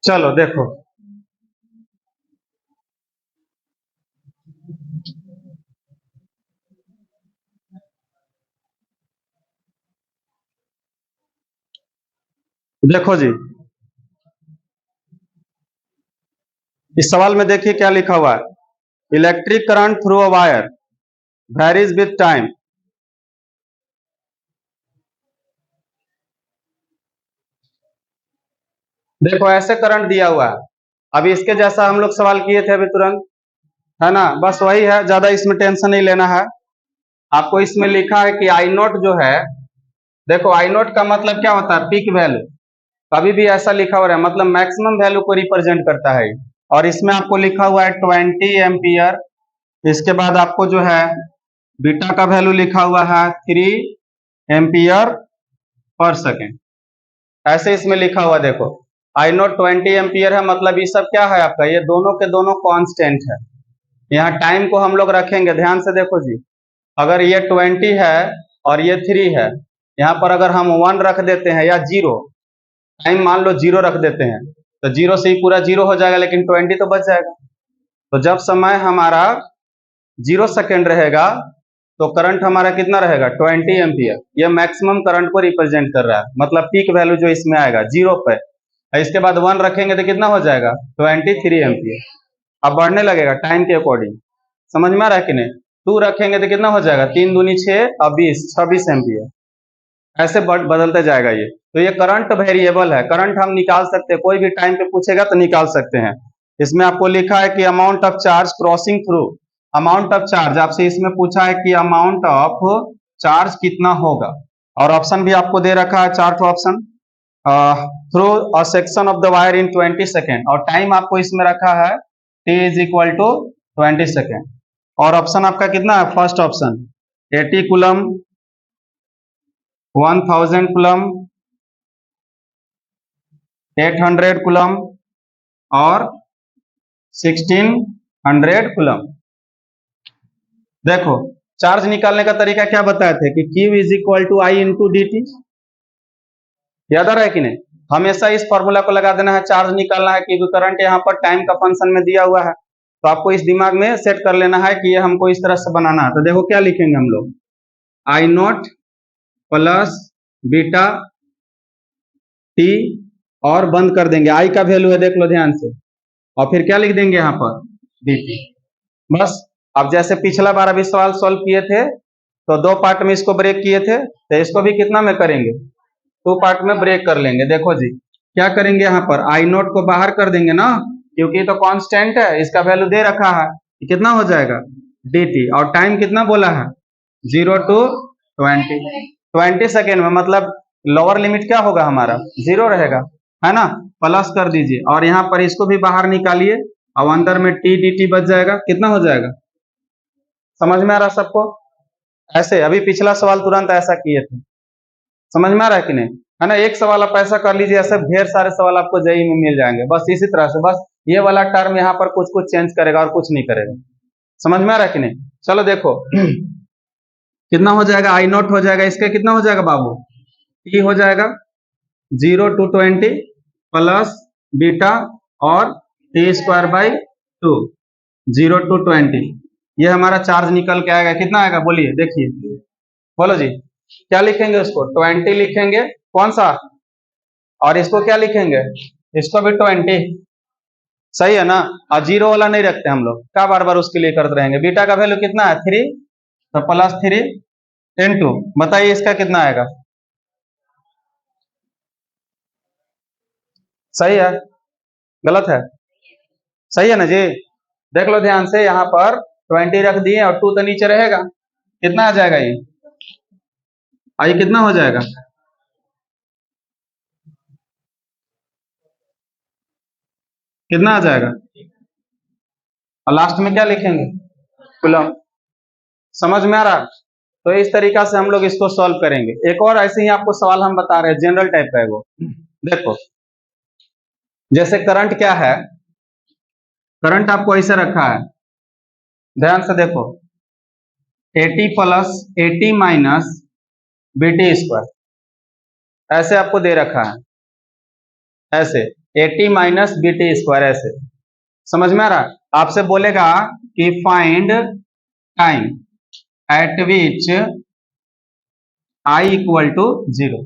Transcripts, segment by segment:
चलो देखो, देखो जी, इस सवाल में देखिए क्या लिखा हुआ है। Electric current through a wire varies with time. देखो ऐसे करंट दिया हुआ है, अभी इसके जैसा हम लोग सवाल किए थे अभी तुरंत, है ना, बस वही है, ज्यादा इसमें टेंशन नहीं लेना है। आपको इसमें लिखा है कि आई नोट जो है, देखो आई नोट का मतलब क्या होता है, पीक वैल्यू। कभी भी ऐसा लिखा हो रहा है मतलब मैक्सिमम वैल्यू को रिप्रेजेंट करता है। और इसमें आपको लिखा हुआ है 20 एम्पियर। इसके बाद आपको जो है बीटा का वैल्यू लिखा हुआ है 3 एम्पियर पर सेकेंड। ऐसे इसमें लिखा हुआ देखो, आई नोट 20 एम्पियर है, मतलब ये सब क्या है आपका, ये दोनों के दोनों कांस्टेंट है। यहाँ टाइम को हम लोग रखेंगे, ध्यान से देखो जी, अगर ये 20 है और ये 3 है, यहाँ पर अगर हम 1 रख देते हैं या 0, टाइम मान लो 0 रख देते हैं, तो 0 से ही पूरा 0 हो जाएगा, लेकिन 20 तो बच जाएगा। तो जब समय हमारा 0 सेकेंड रहेगा तो करंट हमारा कितना रहेगा, 20 एम्पियर। ये मैक्सिमम करंट को रिप्रेजेंट कर रहा है, मतलब पीक वैल्यू जो इसमें आएगा 0 पे। इसके बाद 1 रखेंगे तो कितना हो जाएगा, 23 एम्पियर। अब बढ़ने लगेगा टाइम के अकॉर्डिंग, समझ में आ रहा है कि नहीं। 2 रखेंगे तो कितना हो जाएगा, 3 दूनी 6 और 20, 26 एम्पियर। ऐसे बदलते जाएगा ये। तो ये करंट वेरिएबल है, करंट हम निकाल सकते हैं, कोई भी टाइम पे पूछेगा तो निकाल सकते हैं। इसमें आपको लिखा है कि amount of charge crossing through, amount of charge आपसे इसमें पूछा है कि अमाउंट ऑफ चार्ज कितना होगा। और ऑप्शन भी आपको दे रखा है, 4 option. Through a section of the wire in 20 second, और टाइम आपको इसमें रखा है t is equal to 20 second. और ऑप्शन आपका कितना है, first option 80 coulomb, 1000 coulomb, 800 coulomb और 1600 कूलम। देखो चार्ज निकालने का तरीका क्या बताए थे कि Q is equal to I into D T, याद आ रहा है कि नहीं। हमेशा इस फॉर्मूला को लगा देना है, चार्ज निकालना है, क्योंकि करंट यहाँ पर टाइम का फंक्शन में दिया हुआ है। तो आपको इस दिमाग में सेट कर लेना है कि ये हमको इस तरह से बनाना है। तो देखो क्या लिखेंगे हम लोग, आई नॉट प्लस बीटा टी, और बंद कर देंगे, आई का वैल्यू है देख लो ध्यान से, और फिर क्या लिख देंगे यहाँ पर, डी टी। बस। अब जैसे पिछला बार अभी सवाल सॉल्व किए थे तो 2 पार्ट में इसको ब्रेक किए थे, तो इसको भी कितना में करेंगे, 2 पार्ट में ब्रेक कर लेंगे। देखो जी क्या करेंगे, यहाँ पर आई नोट को बाहर कर देंगे ना, क्योंकि तो कांस्टेंट है, इसका वैल्यू दे रखा है, कितना हो जाएगा डी टी। और टाइम कितना बोला है, 0 to 20 सेकेंड में, मतलब लोअर लिमिट क्या होगा हमारा, 0 रहेगा, है ना। प्लस कर दीजिए और यहाँ पर इसको भी बाहर निकालिए, और अंदर में टी डी टी बच जाएगा, कितना हो जाएगा, समझ में आ रहा सबको। ऐसे अभी पिछला सवाल तुरंत ऐसा किए थे, समझ में आ रहा है कि नहीं, है ना। एक सवाल आप ऐसा कर लीजिए, ऐसे ढेर सारे सवाल आपको जेईई में मिल जाएंगे, बस इसी तरह से। बस ये वाला टर्म यहाँ पर कुछ कुछ चेंज करेगा और कुछ नहीं करेगा, समझ में आ रहा है कि नहीं। चलो देखो कितना हो जाएगा, आई नॉट हो जाएगा, इसका कितना हो जाएगा बाबू, टी हो जाएगा 0 to 20 प्लस बीटा और टी स्क्वायर बाई 2, 0 to 20। ये हमारा चार्ज निकल के आएगा, कितना आएगा बोलिए, देखिए बोलो जी। क्या लिखेंगे उसको, 20 लिखेंगे, कौन सा, और इसको क्या लिखेंगे, इसको भी 20, सही है ना। और 0 वाला नहीं रखते हम लोग, क्या बार बार उसके लिए करते रहेंगे। बीटा का वैल्यू कितना है 3, तो +3 इंटू, बताइए इसका कितना आएगा, सही है गलत है, सही है ना जी। देख लो ध्यान से, यहाँ पर 20 रख दिए और 2 तो नीचे रहेगा, कितना आ जाएगा ये, आइए कितना हो जाएगा, कितना आ जाएगा, और लास्ट में क्या लिखेंगे, कूलम। समझ में आ रहा, तो इस तरीका से हम लोग इसको सॉल्व करेंगे। एक और ऐसे ही आपको सवाल हम बता रहे हैं, जनरल टाइप का है वो। देखो जैसे करंट क्या है, करंट आपको ऐसे रखा है, ध्यान से देखो, 80 प्लस 80 माइनस बीटी स्क्वायर, ऐसे आपको दे रखा है, ऐसे 80 माइनस BT स्क्वायर, ऐसे समझ में आ रहा है। आपसे बोलेगा कि find time at which I equal to 0,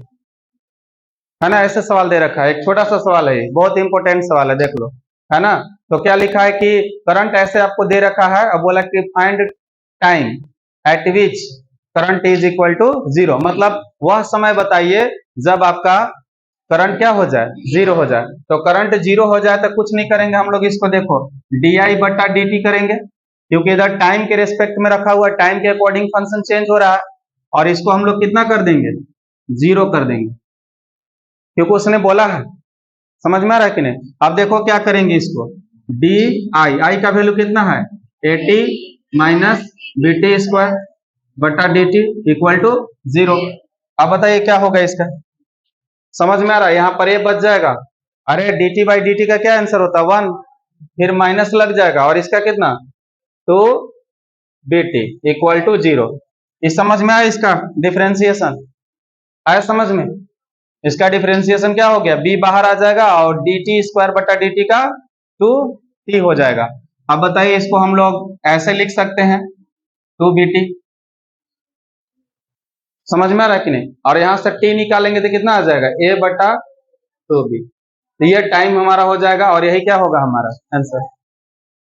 है ना, ऐसे सवाल दे रखा है। एक छोटा सा सवाल है, बहुत इंपॉर्टेंट सवाल है, देख लो, है ना। तो क्या लिखा है कि करंट ऐसे आपको दे रखा है, अब बोला कि find time at which current is equal to 0, मतलब वह समय बताइए जब आपका करंट क्या हो जाए, 0 हो जाए। तो करंट 0 हो जाए तो कुछ नहीं करेंगे हम लोग, इसको देखो DI बटा DT करेंगे, क्योंकि इधर टाइम के रिस्पेक्ट में रखा हुआ, टाइम के अकॉर्डिंग फंक्शन चेंज हो रहा है, और इसको हम लोग कितना कर देंगे, 0 कर देंगे, क्योंकि उसने बोला है। समझ में आ रहा है कि नहीं। अब देखो क्या करेंगे, इसको DI का वैल्यू कितना है, 80 माइनस BT स्क्वायर बटा DT इक्वल टू 0। अब बताइए क्या होगा इसका, समझ में आ रहा है। यहाँ पर ये बच जाएगा, अरे DT बाई DT का क्या आंसर होता है 1, फिर माइनस लग जाएगा, और इसका कितना 2BT इक्वल टू 0। इस समझ में आया, इसका डिफरेंशिएशन आया समझ में। इसका डिफरेंशिएशन क्या हो गया, B बाहर आ जाएगा और DT स्क्वायर बटा DT का 2T हो जाएगा। अब बताइए इसको हम लोग ऐसे लिख सकते हैं 2BT, समझ में आ रहा है कि नहीं। और यहां से T निकालेंगे तो कितना आ जाएगा, A बटा 2B, तो ये टाइम हमारा हो जाएगा, और यही क्या होगा हमारा आंसर।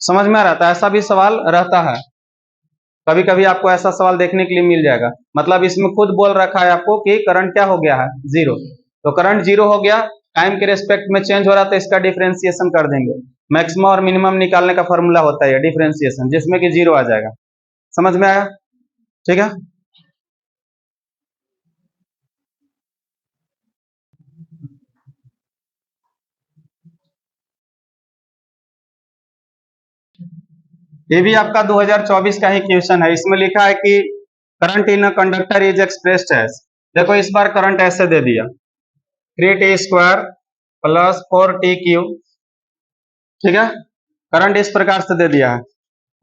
समझ में आ रहा था, ऐसा भी सवाल रहता है, कभी कभी आपको ऐसा सवाल देखने के लिए मिल जाएगा। मतलब इसमें खुद बोल रखा है आपको कि करंट क्या हो गया है, 0, तो करंट 0 हो गया, टाइम के रेस्पेक्ट में चेंज हो रहा, तो इसका डिफरेंशिएशन कर देंगे। मैक्सिमम और मिनिमम निकालने का फॉर्मूला होता है डिफरेंशिएशन, जिसमें कि 0 आ जाएगा। समझ में आया, ठीक है। ये भी आपका 2024 का ही क्वेश्चन है। इसमें लिखा है कि current in a conductor is expressed as, देखो इस बार करंट ऐसे दे दिया 3T square plus 4T cube, ठीक है। करंट इस प्रकार से दे दिया है,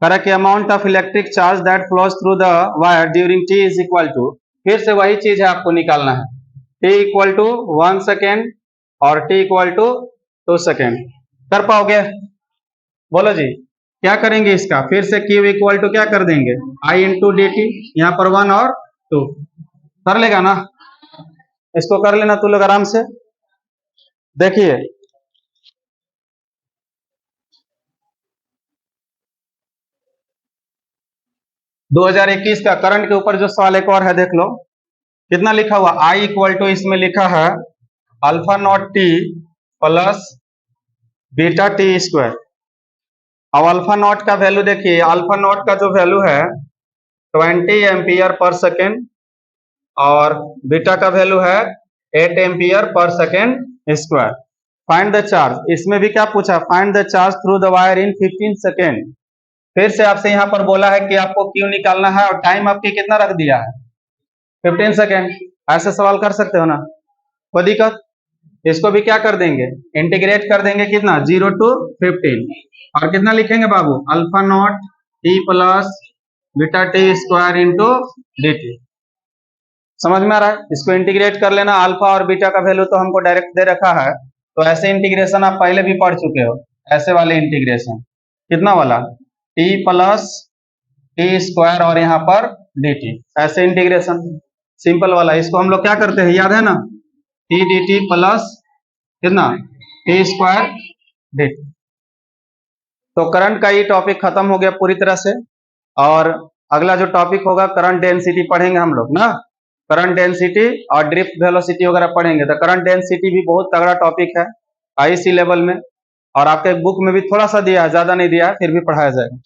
करा कि amount of electric charge that flows through the wire during T is equal to, फिर से वही चीज है आपको निकालना है, T इक्वल टू 1 सेकेंड और T इक्वल टू 2 सेकेंड। कर पाओगे, बोलो जी क्या करेंगे इसका, फिर से Q इक्वल टू क्या कर देंगे I इंटू DT, यहाँ पर 1 और 2 कर लेगा ना, इसको कर लेना तू लोग आराम से। देखिए 2021 का करंट के ऊपर जो सवाल एक और है, देख लो कितना लिखा हुआ, I इक्वल टू इसमें लिखा है alpha naught T plus beta T square. अब अल्फा नॉट का वैल्यू देखिए, अल्फा नॉट का जो वैल्यू है 20 एम्पियर पर सेकेंड, और बीटा का वैल्यू है 8 ampere per second square. Find the charge, इसमें भी क्या पूछा, find the charge through the wire in 15 second. फिर से आपसे यहाँ पर बोला है कि आपको क्यों निकालना है, और टाइम आपके कितना रख दिया है 15 सेकेंड। ऐसे सवाल कर सकते हो ना, कोई दिक्कत। इसको भी क्या कर देंगे, इंटीग्रेट कर देंगे, कितना 0 टू 15, और कितना लिखेंगे बाबू, alpha naught T plus beta T square into DT। समझ में आ रहा है, इसको इंटीग्रेट कर लेना। अल्फा और बीटा का वैल्यू तो हमको डायरेक्ट दे रखा है, तो ऐसे इंटीग्रेशन आप पहले भी पढ़ चुके हो, ऐसे वाले इंटीग्रेशन, कितना वाला T प्लस T स्क्वायर और यहाँ पर DT, ऐसे इंटीग्रेशन सिंपल वाला। इसको हम लोग क्या करते हैं, याद है ना, T DT प्लस कितना T स्क्वायर DT। तो करंट का ये टॉपिक खत्म हो गया पूरी तरह से, और अगला जो टॉपिक होगा करंट डेंसिटी पढ़ेंगे हम लोग ना, करंट डेंसिटी और ड्रिफ्ट वेलोसिटी वगैरह पढ़ेंगे। तो करंट डेंसिटी भी बहुत तगड़ा टॉपिक है IC लेवल में, और आपके बुक में भी थोड़ा सा दिया है, ज्यादा नहीं दिया है, फिर भी पढ़ाया जाएगा।